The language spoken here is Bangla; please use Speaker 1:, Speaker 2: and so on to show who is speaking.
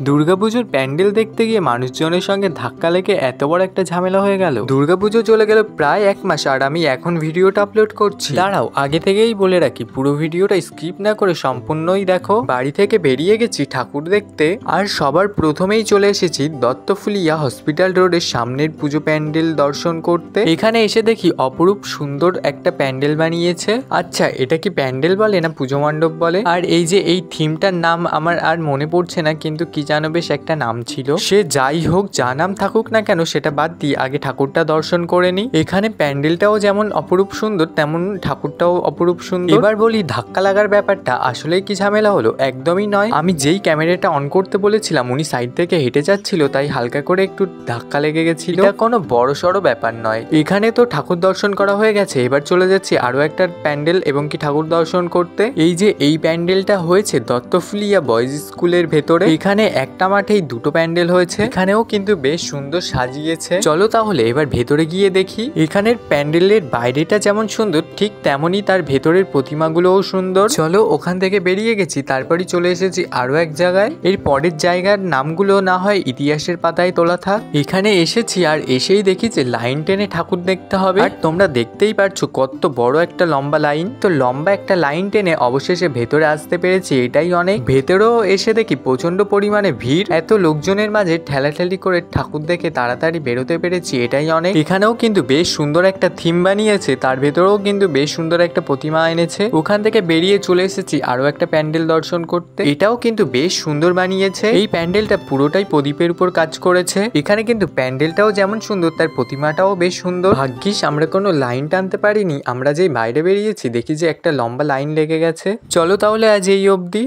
Speaker 1: দুর্গাপুজোর প্যান্ডেল দেখতে গিয়ে মানুষজনের সঙ্গে ধাক্কা লেগে এত বড় একটা ঝামেলা হয়ে গেল। দুর্গাপুজো চলে গেল প্রায় 1 মাস আর আমি এখন ভিডিওটা আপলোড করছি। দাঁড়াও, আগে থেকেই বলে রাখি পুরো ভিডিওটা স্কিপ না করে সম্পূর্ণই দেখো। বাড়ি থেকে বেরিয়ে গেছি ঠাকুর দেখতে, আর সবার প্রথমেই চলে এসেছি দত্তফুলিয়া হসপিটাল রোডের সামনের পুজো প্যান্ডেল দর্শন করতে। এখানে এসে দেখি অপরূপ সুন্দর একটা প্যান্ডেল বানিয়েছে। আচ্ছা, এটা কি প্যান্ডেল বলে না পুজো মণ্ডপ বলে? আর এই যে এই থিমটার নাম আমার আর মনে পড়ছে না, কিন্তু কি যেন বেশ একটা নাম ছিল। সে যাই হোক, যা নাম থাকুক না কেন সেটা বাদ দিয়ে আগে ঠাকুরটা দর্শন করে নি। এখানে প্যান্ডেলটাও যেমন অপরূপ সুন্দর তেমন ঠাকুরটাও অপরূপ সুন্দর। এবার বলি ধাক্কা লাগার ব্যাপারটা আসলেই কি ঝামেলা হলো? একদমই নয়। আমি যেই ক্যামেরাটা অন করতে বলেছিলাম উনি সাইড থেকে হেঁটে যাচ্ছিল, তাই হালকা করে একটু ধাক্কা লেগে গেছিল। এটা কোনো বড় সড়ো ব্যাপার নয়। এখানে তো ঠাকুর দর্শন করা হয়ে গেছে, এবার চলে যাচ্ছি আরো একটা প্যান্ডেল এবং কি ঠাকুর দর্শন করতে। এই যে এই প্যান্ডেলটা হয়েছে দত্তফুলিয়া বয়েজ স্কুলের ভেতরে। এখানে একটা মাঠেই দুটো প্যান্ডেল হয়েছে, এখানেও কিন্তু বেশ সুন্দর সাজিয়েছে। চলো তাহলে এবার ভেতরে গিয়ে দেখি। এখানের প্যান্ডেলের বাইরেটা যেমন সুন্দর ঠিক তেমনই তার ভেতরের প্রতিমাগুলোও সুন্দর। চলো, ওখান থেকে বেরিয়ে গেছি, তারপরই চলে এসেছি আরো এক জায়গায়। এর পরের জায়গার নামগুলো না হয় ইতিহাসের পাতায় তোলা থাক। এখানে এসেছি আর এসেই দেখি যে লাইন টেনে ঠাকুর দেখতে হবে, আর তোমরা দেখতেই পারছো কত বড় একটা লম্বা লাইন। তো লম্বা একটা লাইন টেনে অবশেষে ভেতরে আসতে পেরেছি, এটাই অনেক। ভেতরেও এসে দেখি প্রচন্ড পরিমাণে ভিড়। এত লোকজনের মাঝে ঠেলাঠেলি করে ঠাকুর দেখে তাড়াতাড়ি বেরোতে পেরেছি, এটাই অনেক। এখানেও কিন্তু বেশ সুন্দর একটা থিম বানিয়েছে, তার ভেতরেও কিন্তু বেশ সুন্দর একটা প্রতিমা এনেছে। ওখান থেকে বেরিয়ে চলে এসেছি আরো একটা প্যান্ডেল দর্শন করতে, এটাও কিন্তু বেশ সুন্দর বানিয়েছে। এই প্যান্ডেলটা পুরোটাই প্রদীপের উপর কাজ করেছে। এখানে কিন্তু প্যান্ডেলটাও যেমন সুন্দর তার প্রতিমাটাও বেশ সুন্দর। ভাগ্যিস আমরা কোনো লাইন টানতে পারিনি, আমরা যেই বাইরে বেরিয়েছি দেখি যে একটা লম্বা লাইন লেগে গেছে। চলো তাহলে আজ এই অবধি।